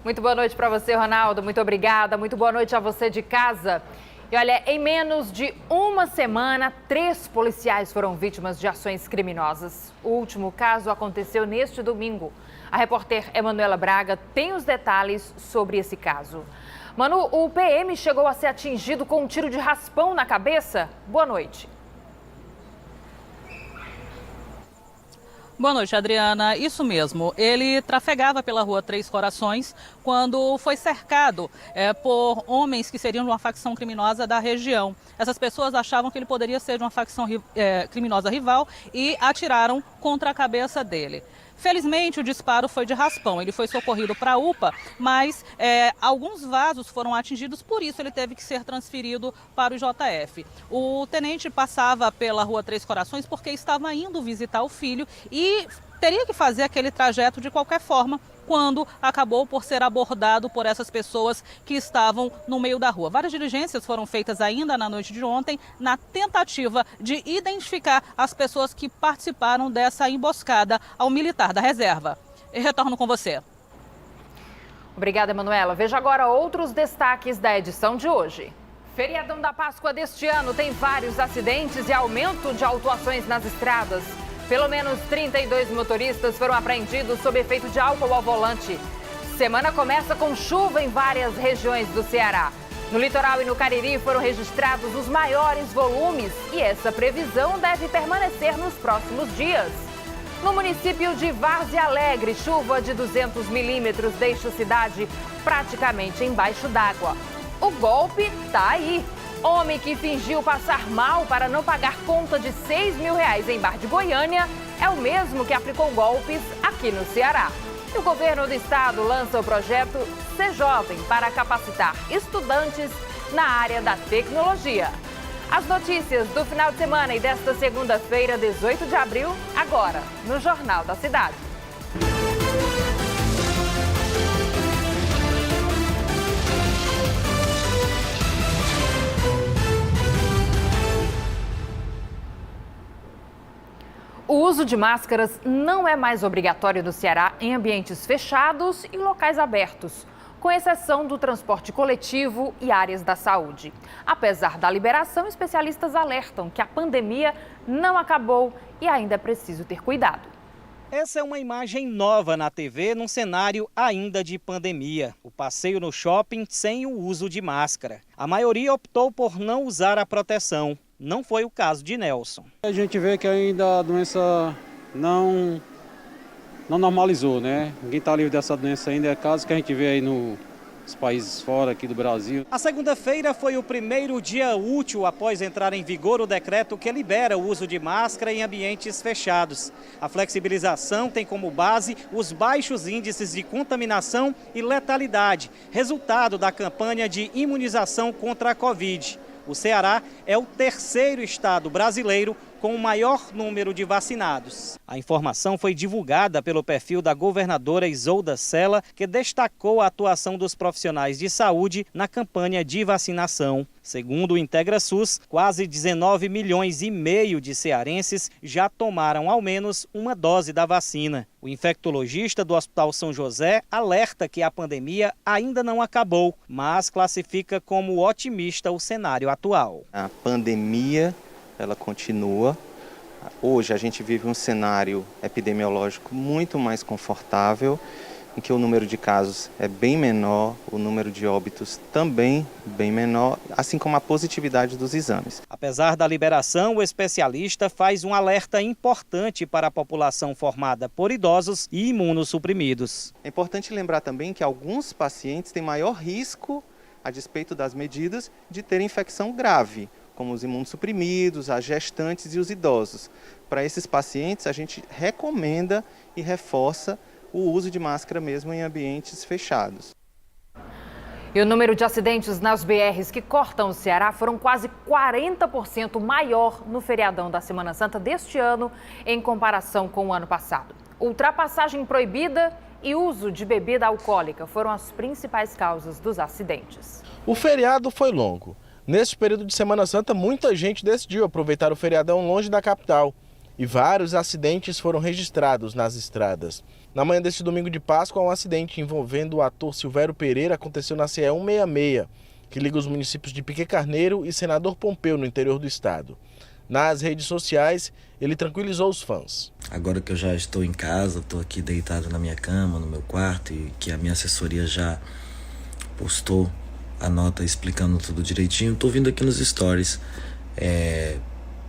Muito boa noite para você, Ronaldo. Muito obrigada. Muito boa noite a você de casa. E olha, em menos de uma semana, 3 policiais foram vítimas de ações criminosas. O último caso aconteceu neste domingo. A repórter Emanuela Braga tem os detalhes sobre esse caso. Manu, o PM chegou a ser atingido com um tiro de raspão na cabeça? Boa noite. Boa noite, Adriana. Isso mesmo. Ele trafegava pela rua Três Corações quando foi cercado por homens que seriam de uma facção criminosa da região. Essas pessoas achavam que ele poderia ser de uma facção criminosa rival e atiraram contra a cabeça dele. Felizmente, o disparo foi de raspão. Ele foi socorrido para a UPA, mas alguns vasos foram atingidos, por isso ele teve que ser transferido para o JF. O tenente passava pela rua Três Corações porque estava indo visitar o filho e teria que fazer aquele trajeto de qualquer forma, quando acabou por ser abordado por essas pessoas que estavam no meio da rua. Várias diligências foram feitas ainda na noite de ontem na tentativa de identificar as pessoas que participaram dessa emboscada ao militar da reserva. Eu retorno com você. Obrigada, Emanuela. Veja agora outros destaques da edição de hoje. Feriadão da Páscoa deste ano tem vários acidentes e aumento de autuações nas estradas. Pelo menos 32 motoristas foram apreendidos sob efeito de álcool ao volante. Semana começa com chuva em várias regiões do Ceará. No litoral e no Cariri foram registrados os maiores volumes e essa previsão deve permanecer nos próximos dias. No município de Várzea Alegre, chuva de 200 milímetros deixa a cidade praticamente embaixo d'água. O golpe tá aí. Homem que fingiu passar mal para não pagar conta de R$6 mil em bar de Goiânia é o mesmo que aplicou golpes aqui no Ceará. E o governo do estado lança o projeto Ser Jovem para capacitar estudantes na área da tecnologia. As notícias do final de semana e desta segunda-feira, 18 de abril, agora no Jornal da Cidade. O uso de máscaras não é mais obrigatório no Ceará em ambientes fechados e locais abertos, com exceção do transporte coletivo e áreas da saúde. Apesar da liberação, especialistas alertam que a pandemia não acabou e ainda é preciso ter cuidado. Essa é uma imagem nova na TV num cenário ainda de pandemia. O passeio no shopping sem o uso de máscara. A maioria optou por não usar a proteção. Não foi o caso de Nelson. A gente vê que ainda a doença não normalizou, né? Ninguém está livre dessa doença ainda, é caso que a gente vê aí nos países fora aqui do Brasil. A segunda-feira foi o primeiro dia útil após entrar em vigor o decreto que libera o uso de máscara em ambientes fechados. A flexibilização tem como base os baixos índices de contaminação e letalidade, resultado da campanha de imunização contra a Covid. O Ceará é o terceiro estado brasileiro com o maior número de vacinados. A informação foi divulgada pelo perfil da governadora Isolda Sela, que destacou a atuação dos profissionais de saúde na campanha de vacinação. Segundo o IntegraSUS, quase 19 milhões e meio de cearenses já tomaram ao menos uma dose da vacina. O infectologista do Hospital São José alerta que a pandemia ainda não acabou, mas classifica como otimista o cenário atual. A pandemia ela continua. Hoje a gente vive um cenário epidemiológico muito mais confortável, em que o número de casos é bem menor, o número de óbitos também bem menor, assim como a positividade dos exames. Apesar da liberação, o especialista faz um alerta importante para a população formada por idosos e imunossuprimidos. É importante lembrar também que alguns pacientes têm maior risco, a despeito das medidas, de ter infecção grave, como os imunossuprimidos, as gestantes e os idosos. Para esses pacientes, a gente recomenda e reforça o uso de máscara mesmo em ambientes fechados. E o número de acidentes nas BRs que cortam o Ceará foram quase 40% maior no feriadão da Semana Santa deste ano em comparação com o ano passado. Ultrapassagem proibida e uso de bebida alcoólica foram as principais causas dos acidentes. O feriado foi longo. Neste período de Semana Santa, muita gente decidiu aproveitar o feriadão longe da capital e vários acidentes foram registrados nas estradas. Na manhã deste domingo de Páscoa, um acidente envolvendo o ator Silvério Pereira aconteceu na CE 166, que liga os municípios de Piquet Carneiro e Senador Pompeu, no interior do estado. Nas redes sociais, ele tranquilizou os fãs. Agora que eu já estou em casa, estou aqui deitado na minha cama, no meu quarto, e que a minha assessoria já postou a nota explicando tudo direitinho, estou vindo aqui nos stories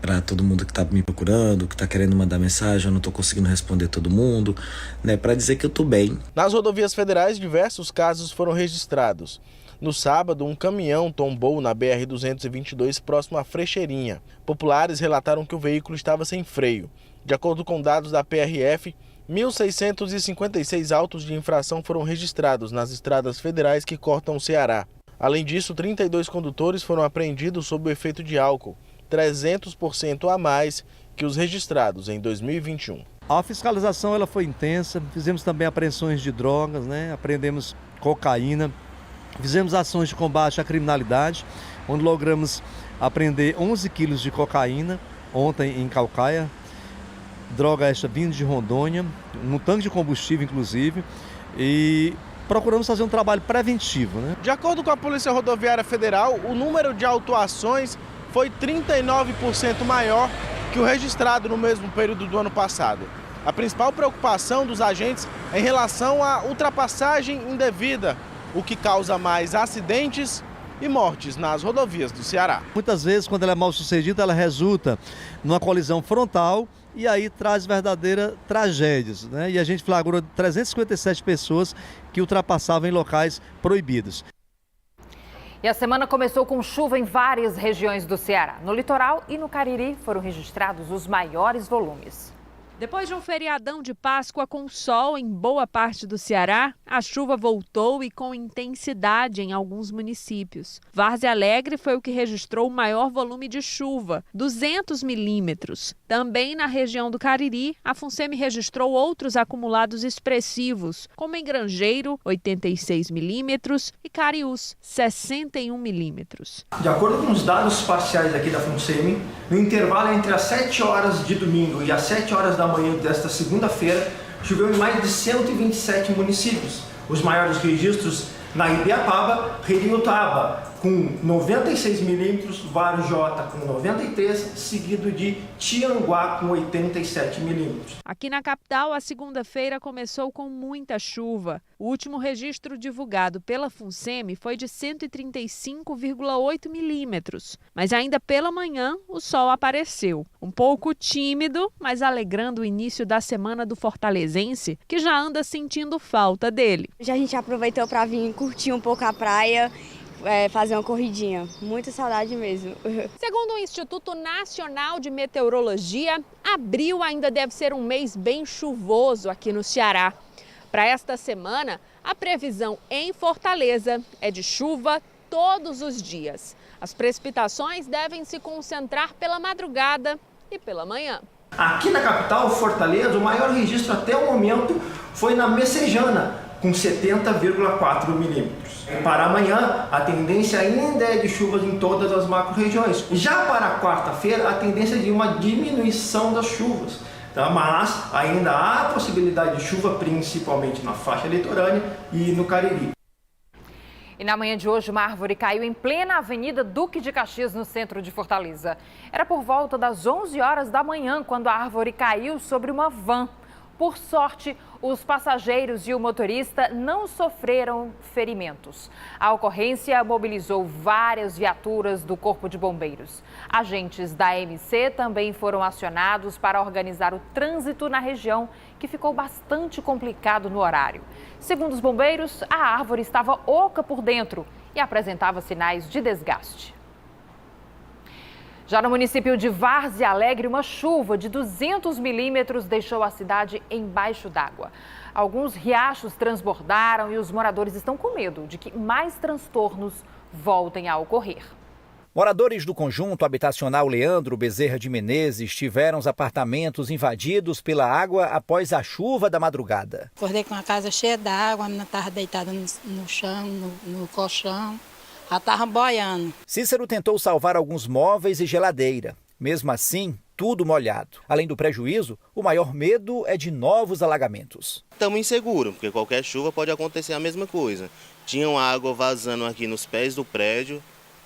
para todo mundo que está me procurando, que está querendo mandar mensagem, eu não estou conseguindo responder todo mundo, né, para dizer que eu estou bem. Nas rodovias federais, diversos casos foram registrados. No sábado, um caminhão tombou na BR-222 próximo à Frecheirinha. Populares relataram que o veículo estava sem freio. De acordo com dados da PRF, 1.656 autos de infração foram registrados nas estradas federais que cortam o Ceará. Além disso, 32 condutores foram apreendidos sob o efeito de álcool, 300% a mais que os registrados em 2021. A fiscalização ela foi intensa, fizemos também apreensões de drogas, apreendemos cocaína, fizemos ações de combate à criminalidade, onde logramos apreender 11 quilos de cocaína ontem em Caucaia, droga esta vinda de Rondônia, um tanque de combustível inclusive, e procuramos fazer um trabalho preventivo. De acordo com a Polícia Rodoviária Federal, o número de autuações foi 39% maior que o registrado no mesmo período do ano passado. A principal preocupação dos agentes é em relação à ultrapassagem indevida, o que causa mais acidentes e mortes nas rodovias do Ceará. Muitas vezes, quando ela é mal sucedida, ela resulta numa colisão frontal e aí traz verdadeiras tragédias. E a gente flagrou 357 pessoas que ultrapassavam em locais proibidos. E a semana começou com chuva em várias regiões do Ceará. No litoral e no Cariri foram registrados os maiores volumes. Depois de um feriadão de Páscoa com sol em boa parte do Ceará, a chuva voltou e com intensidade em alguns municípios. Várzea Alegre foi o que registrou o maior volume de chuva, 200 milímetros. Também na região do Cariri, a FUNSEMI registrou outros acumulados expressivos, como em Grangeiro, 86 milímetros, e Cariús, 61 milímetros. De acordo com os dados parciais aqui da FUNSEMI, no intervalo entre as 7 horas de domingo e as 7 horas da manhã desta segunda-feira, choveu em mais de 127 municípios. Os maiores registros na Ibiapaba, Heriotaba, com 96 milímetros, Varjota com 93, seguido de Tianguá com 87 milímetros. Aqui na capital, a segunda-feira começou com muita chuva. O último registro divulgado pela FUNSEMI foi de 135,8 milímetros. Mas ainda pela manhã, o sol apareceu. Um pouco tímido, mas alegrando o início da semana do fortalezense, que já anda sentindo falta dele. Já a gente aproveitou para vir curtir um pouco a praia, fazer uma corridinha. Muita saudade mesmo. Segundo o Instituto Nacional de Meteorologia, abril ainda deve ser um mês bem chuvoso aqui no Ceará. Para esta semana, a previsão em Fortaleza é de chuva todos os dias. As precipitações devem se concentrar pela madrugada e pela manhã. Aqui na capital, Fortaleza, o maior registro até o momento foi na Messejana, com 70,4 milímetros. Para amanhã, a tendência ainda é de chuvas em todas as macro-regiões. Já para a quarta-feira, a tendência é de uma diminuição das chuvas. Mas ainda há possibilidade de chuva, principalmente na faixa litorânea e no Cariri. E na manhã de hoje, uma árvore caiu em plena Avenida Duque de Caxias, no centro de Fortaleza. Era por volta das 11 horas da manhã, quando a árvore caiu sobre uma van. Por sorte, os passageiros e o motorista não sofreram ferimentos. A ocorrência mobilizou várias viaturas do Corpo de Bombeiros. Agentes da AMC também foram acionados para organizar o trânsito na região, que ficou bastante complicado no horário. Segundo os bombeiros, a árvore estava oca por dentro e apresentava sinais de desgaste. Já no município de Várzea Alegre, uma chuva de 200 milímetros deixou a cidade embaixo d'água. Alguns riachos transbordaram e os moradores estão com medo de que mais transtornos voltem a ocorrer. Moradores do conjunto habitacional Leandro Bezerra de Menezes tiveram os apartamentos invadidos pela água após a chuva da madrugada. Acordei com a casa cheia d'água, a menina estava deitada no chão, no colchão. Ela estava boiando. Cícero tentou salvar alguns móveis e geladeira. Mesmo assim, tudo molhado. Além do prejuízo, o maior medo é de novos alagamentos. Estamos inseguros, porque qualquer chuva pode acontecer a mesma coisa. Tinham água vazando aqui nos pés do prédio.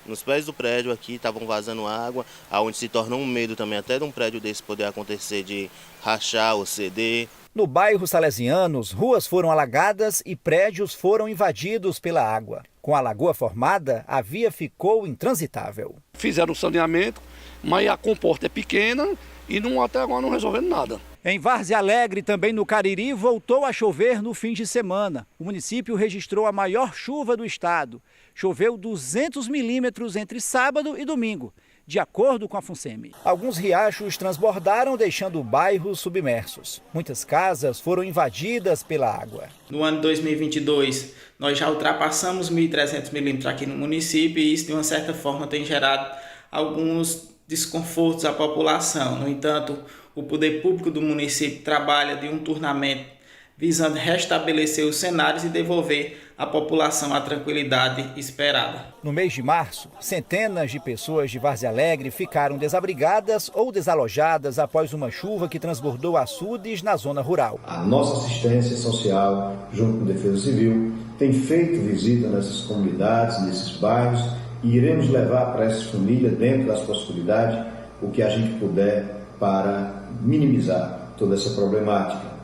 Nos pés do prédio aqui estavam vazando água, aonde se torna um medo também até de um prédio desse poder acontecer de rachar ou ceder. No bairro Salesianos, ruas foram alagadas e prédios foram invadidos pela água. Com a lagoa formada, a via ficou intransitável. Fizeram o saneamento, mas a comporta é pequena e até agora não resolveram nada. Em Várzea Alegre, também no Cariri, voltou a chover no fim de semana. O município registrou a maior chuva do estado. Choveu 200 milímetros entre sábado e domingo, de acordo com a FUNSEMI. Alguns riachos transbordaram, deixando bairros submersos. Muitas casas foram invadidas pela água. No ano de 2022, nós já ultrapassamos 1.300 milímetros aqui no município e isso, de uma certa forma, tem gerado alguns desconfortos à população. No entanto, o poder público do município trabalha diuturnamente visando restabelecer os cenários e devolver à população a tranquilidade esperada. No mês de março, centenas de pessoas de Várzea Alegre ficaram desabrigadas ou desalojadas após uma chuva que transbordou açudes na zona rural. A nossa assistência social, junto com a Defesa Civil, tem feito visita nessas comunidades, nesses bairros, e iremos levar para essas famílias, dentro das possibilidades, o que a gente puder para minimizar toda essa problemática.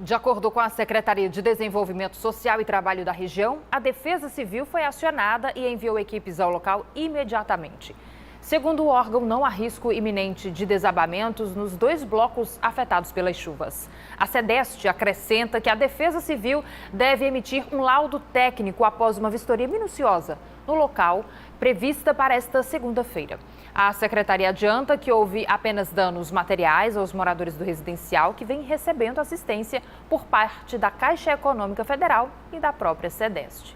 De acordo com a Secretaria de Desenvolvimento Social e Trabalho da região, a Defesa Civil foi acionada e enviou equipes ao local imediatamente. Segundo o órgão, não há risco iminente de desabamentos nos 2 blocos afetados pelas chuvas. A SEDEST acrescenta que a Defesa Civil deve emitir um laudo técnico após uma vistoria minuciosa no local, prevista para esta segunda-feira. A secretaria adianta que houve apenas danos materiais aos moradores do residencial que vêm recebendo assistência por parte da Caixa Econômica Federal e da própria SEDEST.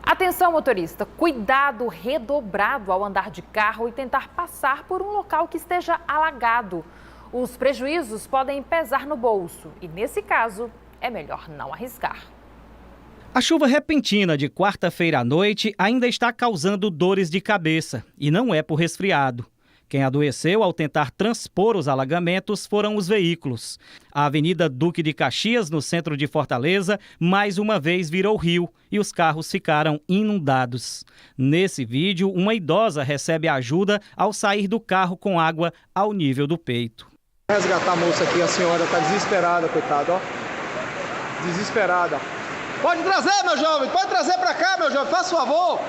Atenção, motorista, cuidado redobrado ao andar de carro e tentar passar por um local que esteja alagado. Os prejuízos podem pesar no bolso e, nesse caso, é melhor não arriscar. A chuva repentina de quarta-feira à noite ainda está causando dores de cabeça e não é por resfriado. Quem adoeceu ao tentar transpor os alagamentos foram os veículos. A Avenida Duque de Caxias, no centro de Fortaleza, mais uma vez virou rio e os carros ficaram inundados. Nesse vídeo, uma idosa recebe ajuda ao sair do carro com água ao nível do peito. Resgatar a moça aqui, a senhora está desesperada, coitada, ó. Desesperada. Pode trazer, meu jovem, pode trazer para cá, meu jovem, faça favor.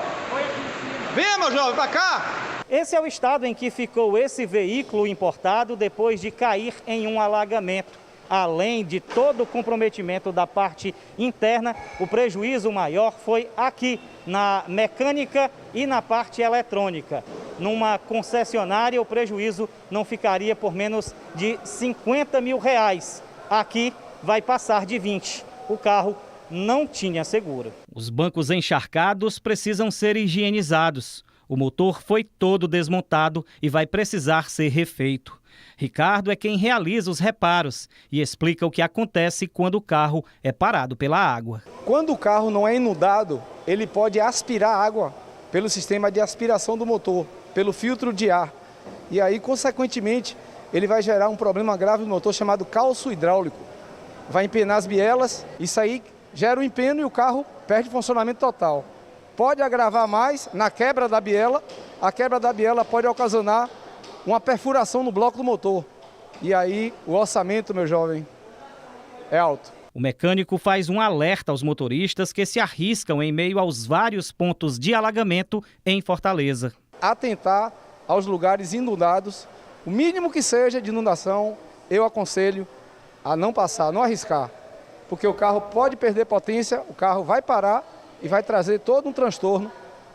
Venha, meu jovem, para cá. Esse é o estado em que ficou esse veículo importado depois de cair em um alagamento. Além de todo o comprometimento da parte interna, o prejuízo maior foi aqui, na mecânica e na parte eletrônica. Numa concessionária, o prejuízo não ficaria por menos de R$50 mil. Aqui vai passar de 20. O carro não tinha seguro. Os bancos encharcados precisam ser higienizados. O motor foi todo desmontado e vai precisar ser refeito. Ricardo é quem realiza os reparos e explica o que acontece quando o carro é parado pela água. Quando o carro não é inundado, ele pode aspirar água pelo sistema de aspiração do motor, pelo filtro de ar. E aí, consequentemente, ele vai gerar um problema grave no motor chamado calço hidráulico. Vai empenar as bielas, isso aí gera um empeno e o carro perde funcionamento total. Pode agravar mais na quebra da biela. A quebra da biela pode ocasionar uma perfuração no bloco do motor. E aí o orçamento, meu jovem, é alto. O mecânico faz um alerta aos motoristas que se arriscam em meio aos vários pontos de alagamento em Fortaleza. Atentar aos lugares inundados. O mínimo que seja de inundação, eu aconselho a não passar, não arriscar. Porque o carro pode perder potência, o carro vai parar e vai trazer todo um transtorno,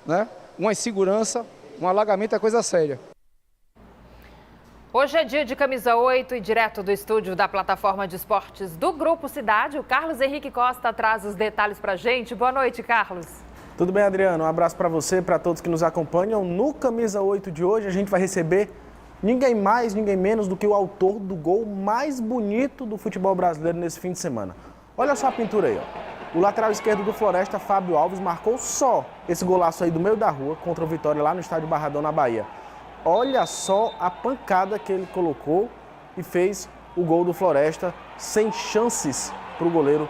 né? Uma insegurança, um alagamento é coisa séria. Hoje é dia de Camisa 8 e direto do estúdio da plataforma de esportes do Grupo Cidade, o Carlos Henrique Costa traz os detalhes pra gente. Boa noite, Carlos. Tudo bem, Adriano? Um abraço para você, para todos que nos acompanham. No Camisa 8 de hoje a gente vai receber ninguém mais, ninguém menos do que o autor do gol mais bonito do futebol brasileiro nesse fim de semana. Olha só a pintura aí, ó. O lateral esquerdo do Floresta, Fábio Alves, marcou só esse golaço aí do meio da rua contra o Vitória lá no estádio Barradão, na Bahia. olha só a pancada que ele colocou e fez o gol do Floresta sem chances para o goleiro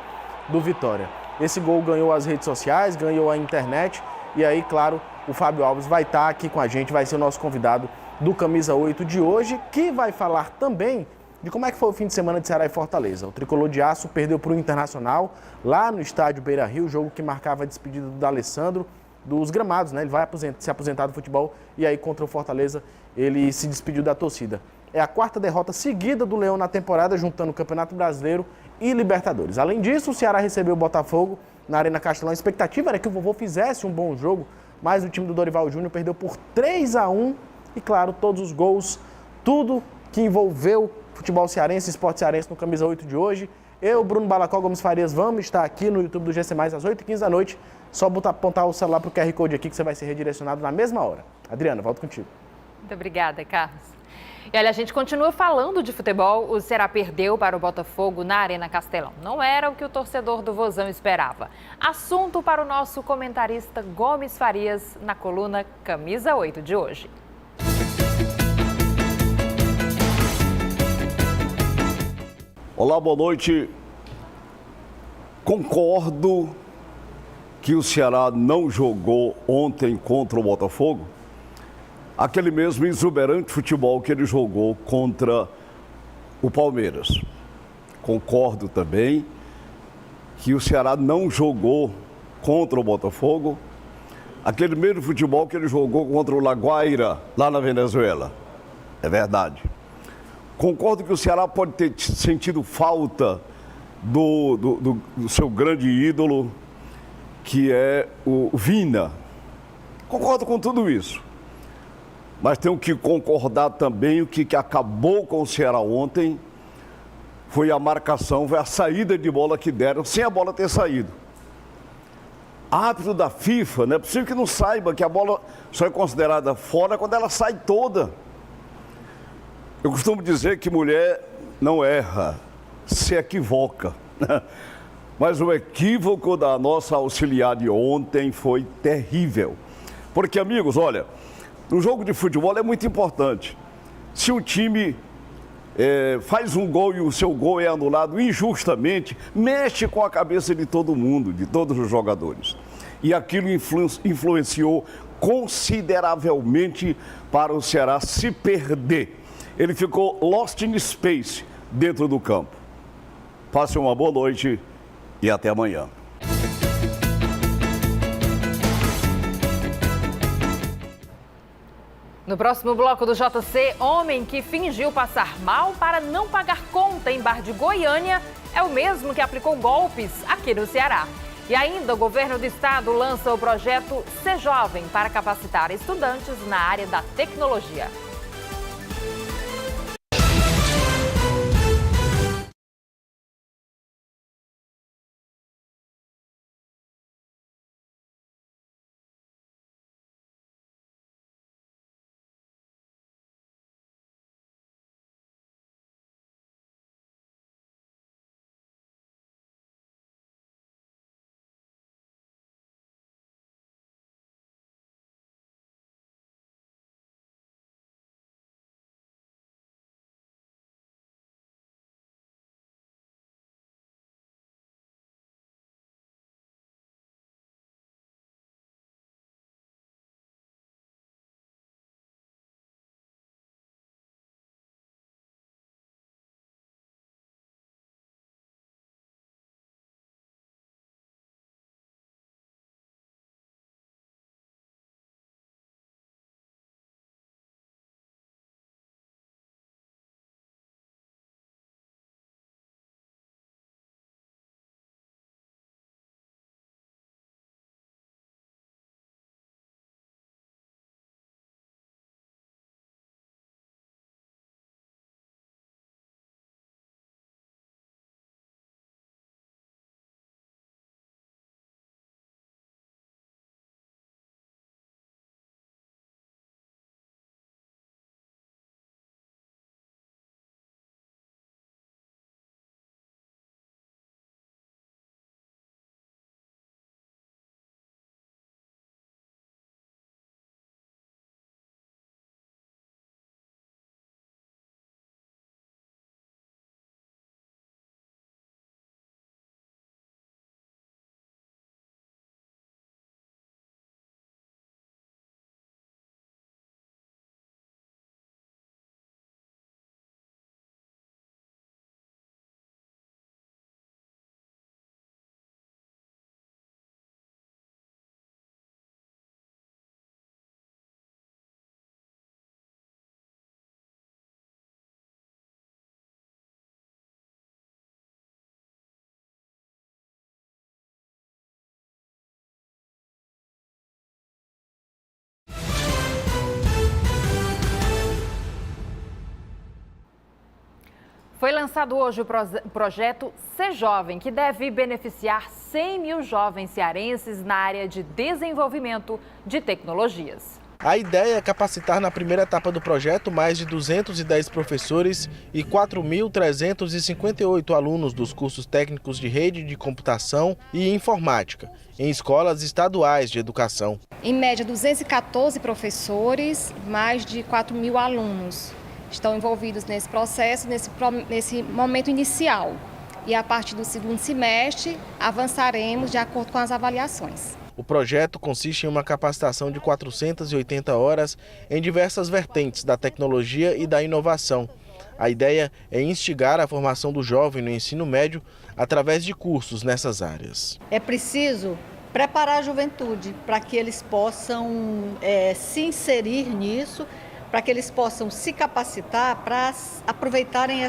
do Vitória. Esse gol ganhou as redes sociais, ganhou a internet e aí, claro, o Fábio Alves vai estar aqui com a gente, vai ser o nosso convidado do Camisa 8 de hoje, que vai falar também de como é que foi o fim de semana de Ceará e Fortaleza. O Tricolor de Aço perdeu para o Internacional lá no estádio Beira-Rio, jogo que marcava a despedida do D'Alessandro dos gramados, né? Ele vai se aposentar do futebol e aí contra o Fortaleza ele se despediu da torcida. É a 4ª derrota seguida do Leão na temporada, juntando o Campeonato Brasileiro e Libertadores. Além disso, o Ceará recebeu o Botafogo na Arena Castelão. A expectativa era que o Vovô fizesse um bom jogo, mas o time do Dorival Júnior perdeu por 3-1 e, claro, todos os gols, tudo que envolveu futebol cearense, esporte cearense no Camisa 8 de hoje. Eu, Bruno Balacó Gomes Farias, vamos estar aqui no YouTube do GC+, às 8h15 da noite. Só apontar o celular para o QR Code aqui que você vai ser redirecionado na mesma hora. Adriana, volto contigo. Muito obrigada, Carlos. E olha, a gente continua falando de futebol. O Ceará perdeu para o Botafogo na Arena Castelão. Não era o que o torcedor do Vozão esperava. Assunto para o nosso comentarista Gomes Farias na coluna Camisa 8 de hoje. Olá, boa noite. Concordo que o Ceará não jogou ontem contra o Botafogo aquele mesmo exuberante futebol que ele jogou contra o Palmeiras. Concordo também que o Ceará não jogou contra o Botafogo aquele mesmo futebol que ele jogou contra o La Guaira, lá na Venezuela. É verdade. Concordo que o Ceará pode ter sentido falta do seu grande ídolo, que é o Vina. Concordo com tudo isso. Mas tenho que concordar também o que acabou com o Ceará ontem foi a marcação, foi a saída de bola que deram sem a bola ter saído. Árbitro da FIFA, não é possível que não saiba que a bola só é considerada fora quando ela sai toda. Eu costumo dizer que mulher não erra, se equivoca. Mas o equívoco da nossa auxiliar de ontem foi terrível. Porque, amigos, olha, no jogo de futebol é muito importante. Se o time faz um gol e o seu gol é anulado injustamente, mexe com a cabeça de todo mundo, de todos os jogadores. E aquilo influenciou consideravelmente para o Ceará se perder. Ele ficou lost in space dentro do campo. Passe uma boa noite e até amanhã. No próximo bloco do JC, homem que fingiu passar mal para não pagar conta em bar de Goiânia é o mesmo que aplicou golpes aqui no Ceará. E ainda o governo do estado lança o projeto Ser Jovem para capacitar estudantes na área da tecnologia. Foi lançado hoje o projeto Ser Jovem, que deve beneficiar 100 mil jovens cearenses na área de desenvolvimento de tecnologias. A ideia é capacitar na primeira etapa do projeto mais de 210 professores e 4.358 alunos dos cursos técnicos de rede de computação e informática, em escolas estaduais de educação. Em média, 214 professores, mais de 4 mil alunos estão envolvidos nesse processo, nesse momento inicial. E a partir do segundo semestre, avançaremos de acordo com as avaliações. O projeto consiste em uma capacitação de 480 horas em diversas vertentes da tecnologia e da inovação. A ideia é instigar a formação do jovem no ensino médio através de cursos nessas áreas. É preciso preparar a juventude para que eles possam se inserir nisso, para que eles possam se capacitar para aproveitarem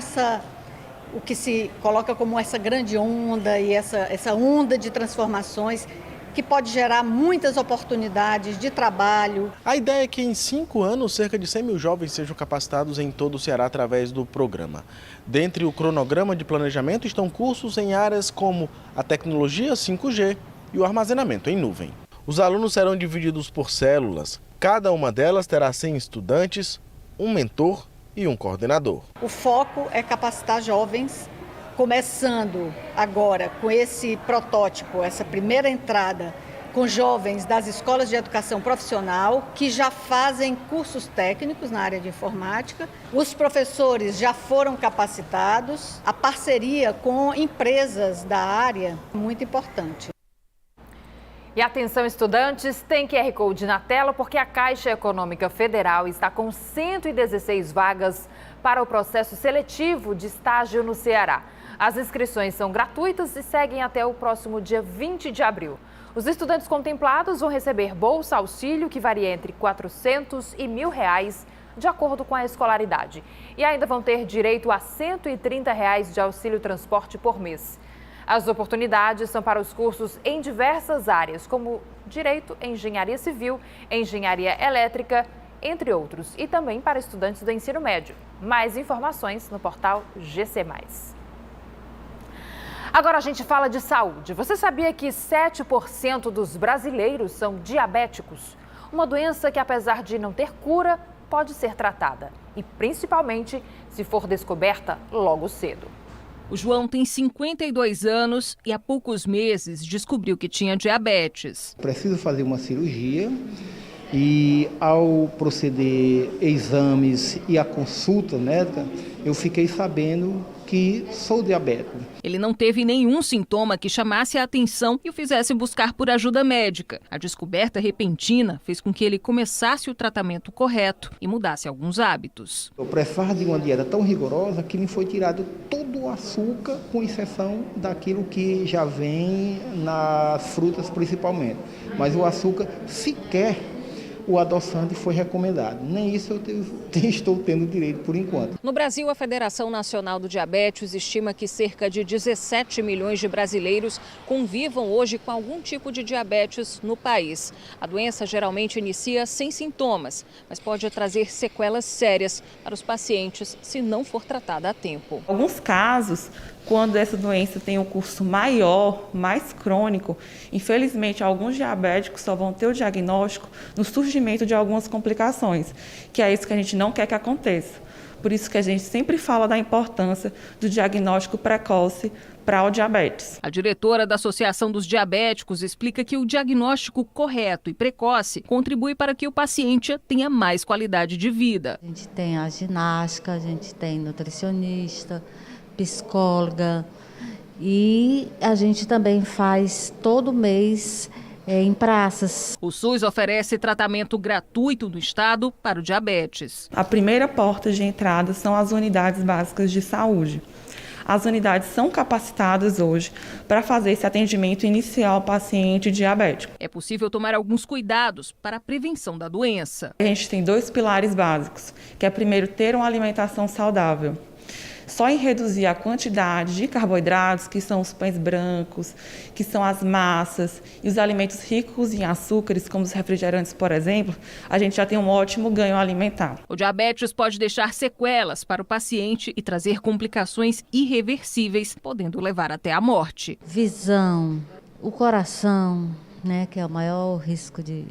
o que se coloca como essa grande onda e essa onda de transformações que pode gerar muitas oportunidades de trabalho. A ideia é que em 5 anos, cerca de 100 mil jovens sejam capacitados em todo o Ceará através do programa. Dentre o cronograma de planejamento estão cursos em áreas como a tecnologia 5G e o armazenamento em nuvem. Os alunos serão divididos por células. Cada uma delas terá 100 estudantes, um mentor e um coordenador. O foco é capacitar jovens, começando agora com esse protótipo, essa primeira entrada com jovens das escolas de educação profissional que já fazem cursos técnicos na área de informática. Os professores já foram capacitados, a parceria com empresas da área é muito importante. E atenção, estudantes, tem QR Code na tela porque a Caixa Econômica Federal está com 116 vagas para o processo seletivo de estágio no Ceará. As inscrições são gratuitas e seguem até o próximo dia 20 de abril. Os estudantes contemplados vão receber bolsa auxílio, que varia entre R$ 400 e R$ 1.000, de acordo com a escolaridade. E ainda vão ter direito a R$ 130 de auxílio transporte por mês. As oportunidades são para os cursos em diversas áreas, como Direito, Engenharia Civil, Engenharia Elétrica, entre outros. E também para estudantes do ensino médio. Mais informações no portal GC+. Agora a gente fala de saúde. Você sabia que 7% dos brasileiros são diabéticos? Uma doença que, apesar de não ter cura, pode ser tratada. E principalmente se for descoberta logo cedo. O João tem 52 anos e há poucos meses descobriu que tinha diabetes. Preciso fazer uma cirurgia e ao proceder exames e a consulta médica, eu fiquei sabendo que sou diabético. Ele não teve nenhum sintoma que chamasse a atenção e o fizesse buscar por ajuda médica. A descoberta repentina fez com que ele começasse o tratamento correto e mudasse alguns hábitos. Eu precisava de uma dieta tão rigorosa que me foi tirado todo o açúcar, com exceção daquilo que já vem nas frutas principalmente. Mas o açúcar sequer o adoçante foi recomendado. Nem isso eu estou tendo direito por enquanto. No Brasil, a Federação Nacional do Diabetes estima que cerca de 17 milhões de brasileiros convivam hoje com algum tipo de diabetes no país. A doença geralmente inicia sem sintomas, mas pode trazer sequelas sérias para os pacientes se não for tratada a tempo. Alguns casos, quando essa doença tem um curso maior, mais crônico, infelizmente alguns diabéticos só vão ter o diagnóstico no surgimento de algumas complicações, que é isso que a gente não quer que aconteça. Por isso que a gente sempre fala da importância do diagnóstico precoce para o diabetes. A diretora da Associação dos Diabéticos explica que o diagnóstico correto e precoce contribui para que o paciente tenha mais qualidade de vida. A gente tem a ginástica, a gente tem nutricionista, psicóloga e a gente também faz todo mês em praças. O SUS oferece tratamento gratuito no estado para o diabetes. A primeira porta de entrada são as unidades básicas de saúde. As unidades são capacitadas hoje para fazer esse atendimento inicial ao paciente diabético. É possível tomar alguns cuidados para a prevenção da doença. A gente tem 2 pilares básicos, que é primeiro ter uma alimentação saudável. Só em reduzir a quantidade de carboidratos, que são os pães brancos, que são as massas e os alimentos ricos em açúcares, como os refrigerantes, por exemplo, a gente já tem um ótimo ganho alimentar. O diabetes pode deixar sequelas para o paciente e trazer complicações irreversíveis, podendo levar até a morte. Visão, o coração, né, que é o maior risco de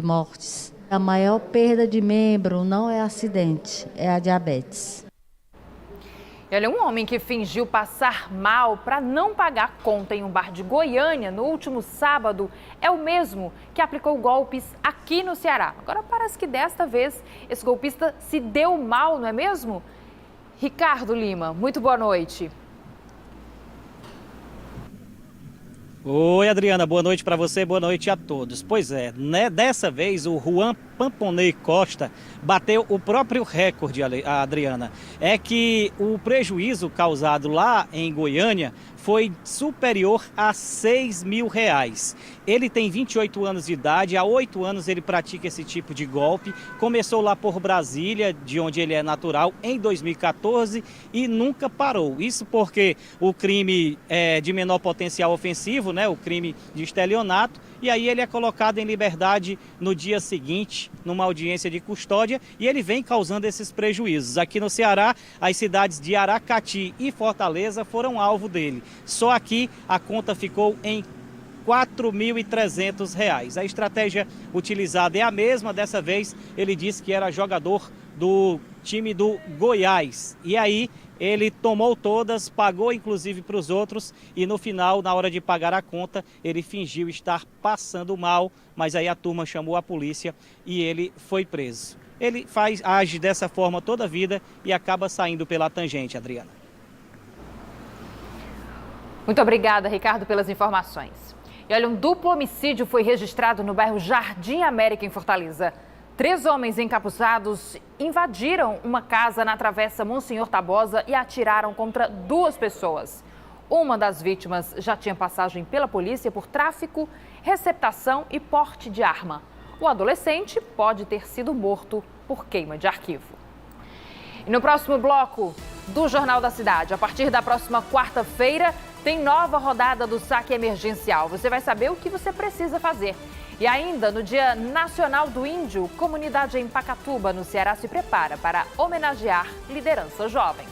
mortes. A maior perda de membro não é acidente, é a diabetes. E olha, um homem que fingiu passar mal para não pagar conta em um bar de Goiânia no último sábado é o mesmo que aplicou golpes aqui no Ceará. Agora parece que desta vez esse golpista se deu mal, não é mesmo? Ricardo Lima, muito boa noite. Oi, Adriana, boa noite para você, boa noite a todos. Pois é, né, dessa vez o Juan Pamponei Costa bateu o próprio recorde, Adriana. É que o prejuízo causado lá em Goiânia foi superior a R$6 mil. Ele tem 28 anos de idade, há 8 anos ele pratica esse tipo de golpe. Começou lá por Brasília, de onde ele é natural, em 2014 e nunca parou. Isso porque o crime é de menor potencial ofensivo, né, o crime de estelionato, e aí ele é colocado em liberdade no dia seguinte, numa audiência de custódia, e ele vem causando esses prejuízos. Aqui no Ceará, as cidades de Aracati e Fortaleza foram alvo dele. Só aqui a conta ficou em R$4.300. A estratégia utilizada é a mesma. Dessa vez ele disse que era jogador do time do Goiás. E aí ele tomou todas, pagou inclusive para os outros e no final, na hora de pagar a conta, ele fingiu estar passando mal, mas aí a turma chamou a polícia e ele foi preso. Ele age dessa forma toda a vida e acaba saindo pela tangente, Adriana. Muito obrigada, Ricardo, pelas informações. E olha, um duplo homicídio foi registrado no bairro Jardim América, em Fortaleza. 3 homens encapuzados invadiram uma casa na Travessa Monsenhor Tabosa e atiraram contra 2 pessoas. Uma das vítimas já tinha passagem pela polícia por tráfico, receptação e porte de arma. O adolescente pode ter sido morto por queima de arquivo. E no próximo bloco do Jornal da Cidade, a partir da próxima quarta-feira, tem nova rodada do Saque Emergencial. Você vai saber o que você precisa fazer. E ainda no Dia Nacional do Índio, comunidade em Pacatuba, no Ceará, se prepara para homenagear liderança jovem.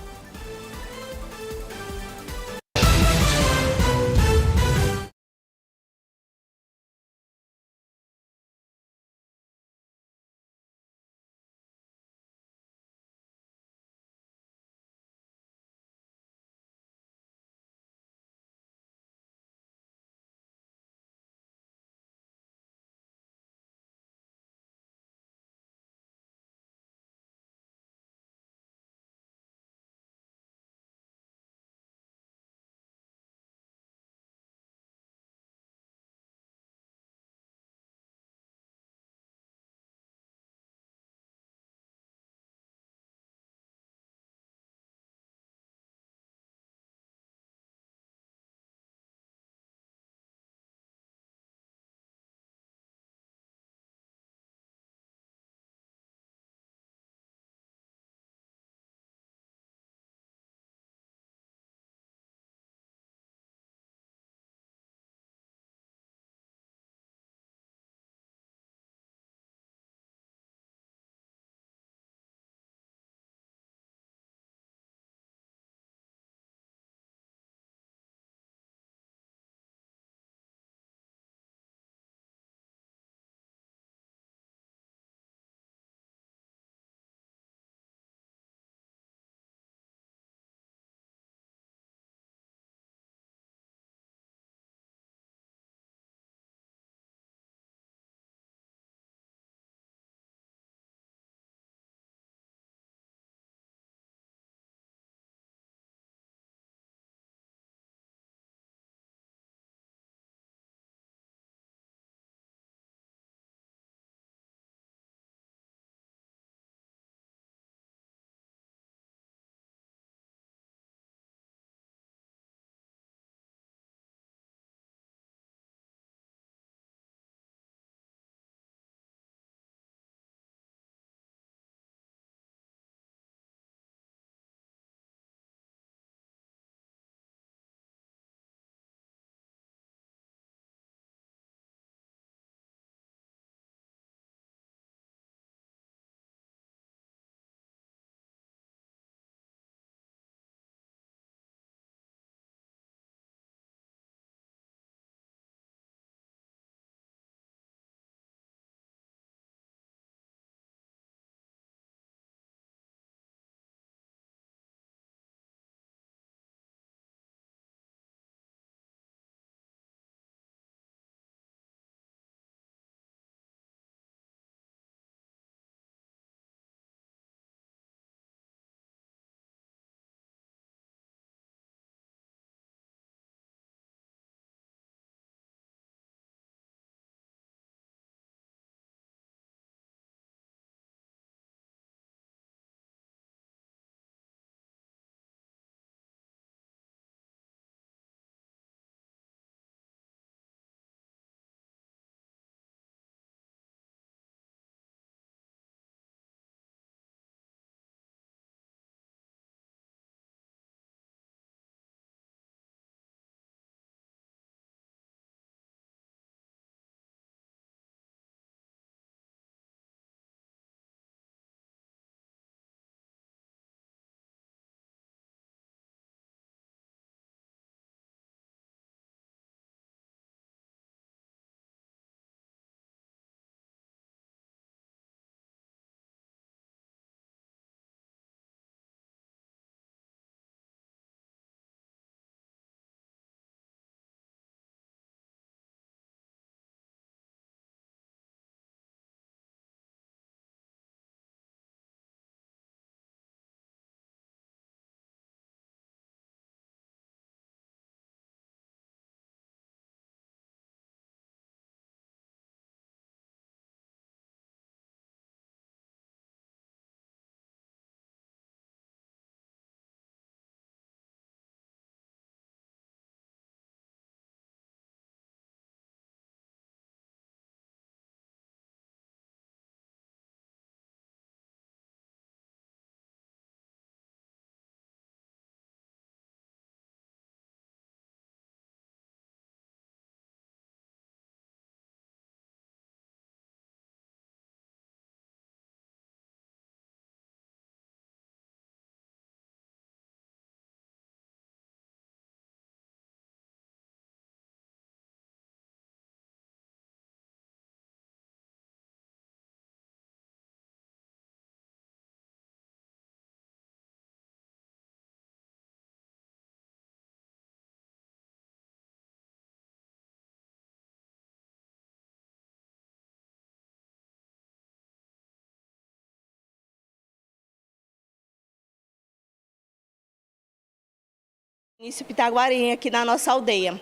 Benício Pitaguari, aqui na nossa aldeia.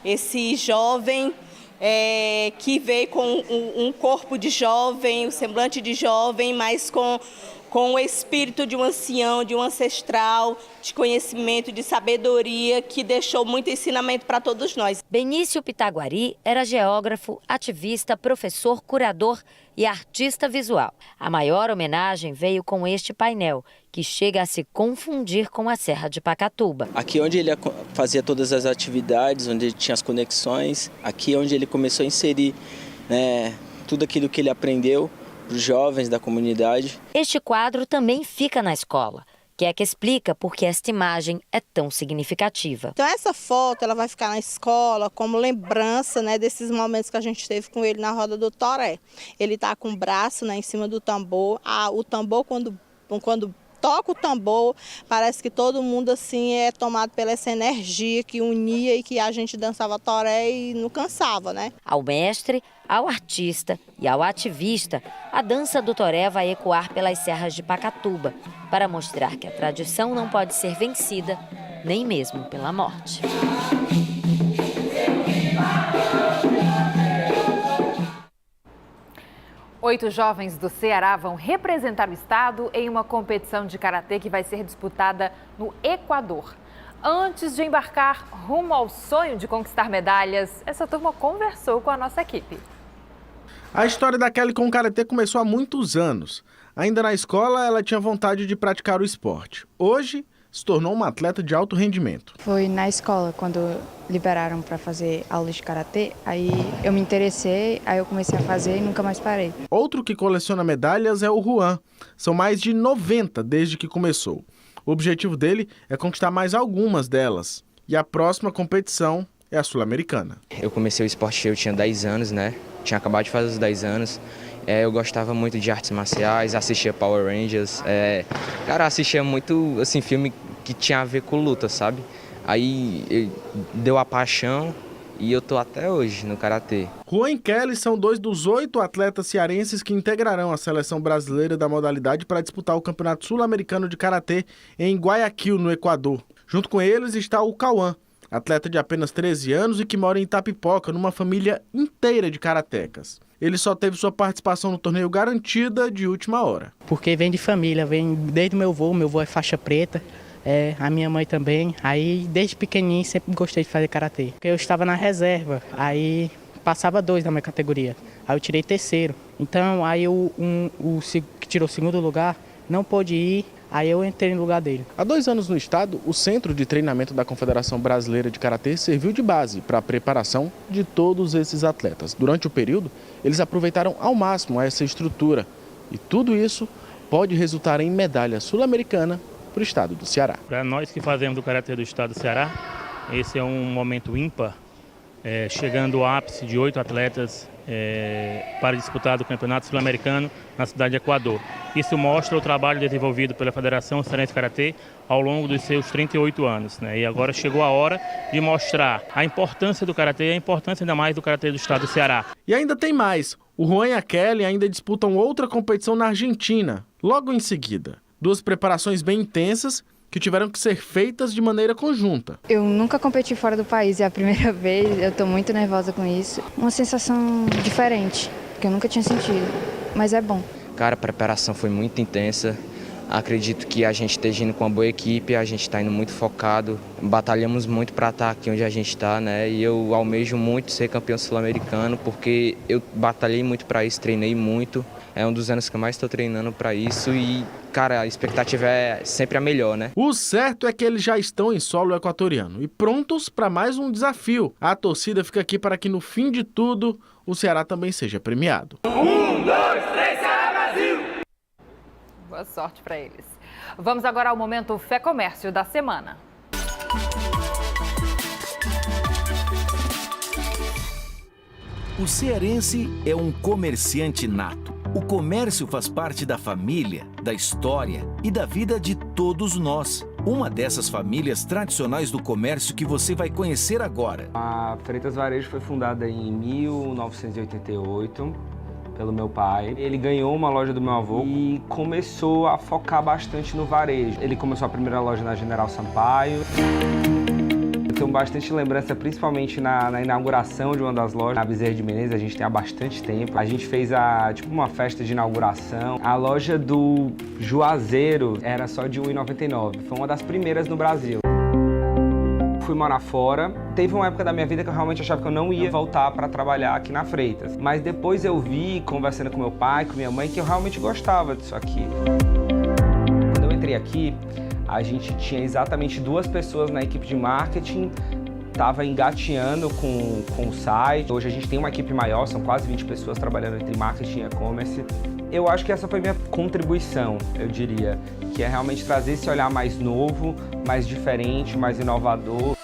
Esse jovem que veio com um corpo de jovem, um semblante de jovem, mas com o espírito de um ancião, de um ancestral, de conhecimento, de sabedoria, que deixou muito ensinamento para todos nós. Benício Pitaguari era geógrafo, ativista, professor, curador e artista visual. A maior homenagem veio com este painel, que chega a se confundir com a Serra de Pacatuba. Aqui onde ele fazia todas as atividades, onde ele tinha as conexões, aqui onde ele começou a inserir tudo aquilo que ele aprendeu para os jovens da comunidade. Este quadro também fica na escola, que é que explica por que esta imagem é tão significativa. Então essa foto ela vai ficar na escola como lembrança, desses momentos que a gente teve com ele na roda do Toré. Ele está com o braço em cima do tambor. O tambor, quando toca o tambor, parece que todo mundo assim é tomado pela essa energia que unia e que a gente dançava toré e não cansava, Ao mestre, ao artista e ao ativista, a dança do toré vai ecoar pelas serras de Pacatuba, para mostrar que a tradição não pode ser vencida, nem mesmo pela morte. Oito jovens do Ceará vão representar o estado em uma competição de karatê que vai ser disputada no Equador. Antes de embarcar rumo ao sonho de conquistar medalhas, essa turma conversou com a nossa equipe. A história da Kelly com o karatê começou há muitos anos. Ainda na escola, ela tinha vontade de praticar o esporte. Hoje, se tornou uma atleta de alto rendimento. Foi na escola, quando liberaram para fazer aulas de karatê, aí eu me interessei, aí eu comecei a fazer e nunca mais parei. Outro que coleciona medalhas é o Juan. São mais de 90 desde que começou. O objetivo dele é conquistar mais algumas delas. E a próxima competição é a Sul-Americana. Eu comecei o esporte, eu tinha 10 anos, Tinha acabado de fazer os 10 anos. Eu gostava muito de artes marciais, assistia Power Rangers. Assistia muito filme que tinha a ver com luta, sabe? Aí deu a paixão e eu tô até hoje no karatê. Juan e Kelly são 2 dos 8 atletas cearenses que integrarão a seleção brasileira da modalidade para disputar o Campeonato Sul-Americano de Karatê em Guayaquil, no Equador. Junto com eles está o Cauã, atleta de apenas 13 anos e que mora em Itapipoca, numa família inteira de karatecas. Ele só teve sua participação no torneio garantida de última hora. Porque vem de família, vem desde o meu avô é faixa preta, a minha mãe também. Aí desde pequenininho sempre gostei de fazer karatê. Porque eu estava na reserva, aí passava 2 na minha categoria, aí eu tirei 3º. Então aí o que tirou o 2º lugar não pôde ir. Aí eu entrei no lugar dele. Há 2 anos no estado, o Centro de Treinamento da Confederação Brasileira de Karatê serviu de base para a preparação de todos esses atletas. Durante o período, eles aproveitaram ao máximo essa estrutura. E tudo isso pode resultar em medalha sul-americana para o estado do Ceará. Para nós que fazemos o Karatê do estado do Ceará, esse é um momento ímpar, chegando ao ápice de 8 atletas para disputar o Campeonato Sul-Americano na cidade de Equador. Isso mostra o trabalho desenvolvido pela Federação Cearense de Karatê ao longo dos seus 38 anos. E agora chegou a hora de mostrar a importância do Karatê e a importância ainda mais do Karatê do estado do Ceará. E ainda tem mais. O Juan e a Kelly ainda disputam outra competição na Argentina, logo em seguida. 2 preparações bem intensas que tiveram que ser feitas de maneira conjunta. Eu nunca competi fora do país, é a primeira vez, eu estou muito nervosa com isso. Uma sensação diferente, que eu nunca tinha sentido, mas é bom. Cara, a preparação foi muito intensa. Acredito que a gente esteja indo com uma boa equipe, a gente está indo muito focado. Batalhamos muito para estar aqui onde a gente está, E eu almejo muito ser campeão sul-americano, porque eu batalhei muito para isso, treinei muito. É um dos anos que eu mais estou treinando para isso e, cara, a expectativa é sempre a melhor, O certo é que eles já estão em solo equatoriano e prontos para mais um desafio. A torcida fica aqui para que no fim de tudo o Ceará também seja premiado. 1, 2, 3, Ceará, Brasil! Boa sorte para eles. Vamos agora ao momento Fé Comércio da semana. O cearense é um comerciante nato. O comércio faz parte da família, da história e da vida de todos nós. Uma dessas famílias tradicionais do comércio que você vai conhecer agora. A Freitas Varejo foi fundada em 1988 pelo meu pai. Ele ganhou uma loja do meu avô e começou a focar bastante no varejo. Ele começou a primeira loja na General Sampaio. tenho bastante lembrança, principalmente na inauguração de uma das lojas, na Bezerra de Menezes, a gente tem há bastante tempo. A gente fez uma festa de inauguração. A loja do Juazeiro era só de R$ 1,99. Foi uma das primeiras no Brasil. Fui morar fora. Teve uma época da minha vida que eu realmente achava que eu não ia voltar para trabalhar aqui na Freitas. Mas depois eu vi, conversando com meu pai, com minha mãe, que eu realmente gostava disso aqui. Quando eu entrei aqui, a gente tinha exatamente 2 pessoas na equipe de marketing, estava engateando com o site. Hoje a gente tem uma equipe maior, são quase 20 pessoas trabalhando entre marketing e e-commerce. Eu acho que essa foi minha contribuição, eu diria, que é realmente trazer esse olhar mais novo, mais diferente, mais inovador.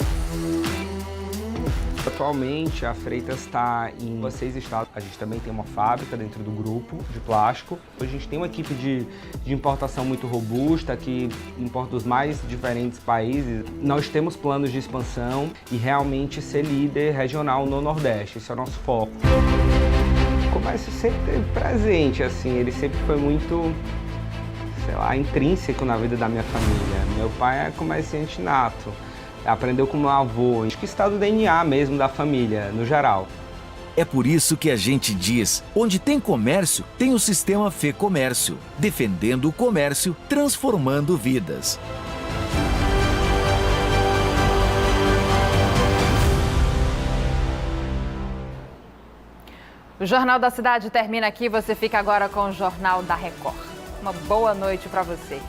Atualmente, a Freitas está em 6 estados. A gente também tem uma fábrica dentro do grupo de plástico. Hoje a gente tem uma equipe de importação muito robusta, que importa dos mais diferentes países. Nós temos planos de expansão e realmente ser líder regional no Nordeste. Esse é o nosso foco. O comércio sempre esteve presente, assim, ele sempre foi muito, sei lá, intrínseco na vida da minha família. Meu pai é comerciante nato. Aprendeu com meu avô, acho que está do DNA mesmo da família, no geral. É por isso que a gente diz, onde tem comércio, tem o sistema Fê Comércio, defendendo o comércio, transformando vidas. O Jornal da Cidade termina aqui, você fica agora com o Jornal da Record. Uma boa noite para você.